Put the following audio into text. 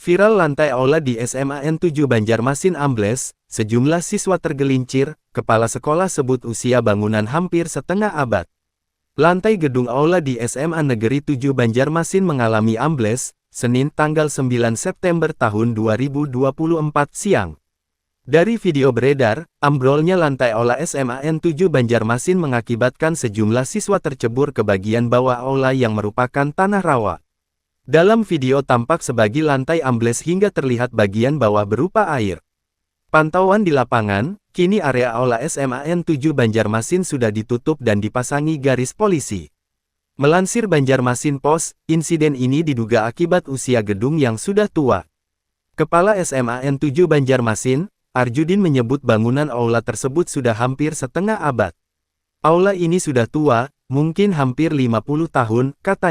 Viral lantai aula di SMAN 7 Banjarmasin ambles, sejumlah siswa tergelincir, kepala sekolah sebut usia bangunan hampir setengah abad. Lantai gedung aula di SMA Negeri 7 Banjarmasin mengalami ambles, Senin tanggal 9 September tahun 2024 siang. Dari video beredar, ambrolnya lantai aula SMAN 7 Banjarmasin mengakibatkan sejumlah siswa tercebur ke bagian bawah aula yang merupakan tanah rawa. Dalam video tampak sebagi lantai ambles hingga terlihat bagian bawah berupa air. Pantauan di lapangan, kini area aula SMAN 7 Banjarmasin sudah ditutup dan dipasangi garis polisi. Melansir Banjarmasin Post, insiden ini diduga akibat usia gedung yang sudah tua. Kepala SMAN 7 Banjarmasin, Arjudin menyebut bangunan aula tersebut sudah hampir setengah abad. Aula ini sudah tua, mungkin hampir 50 tahun, katanya.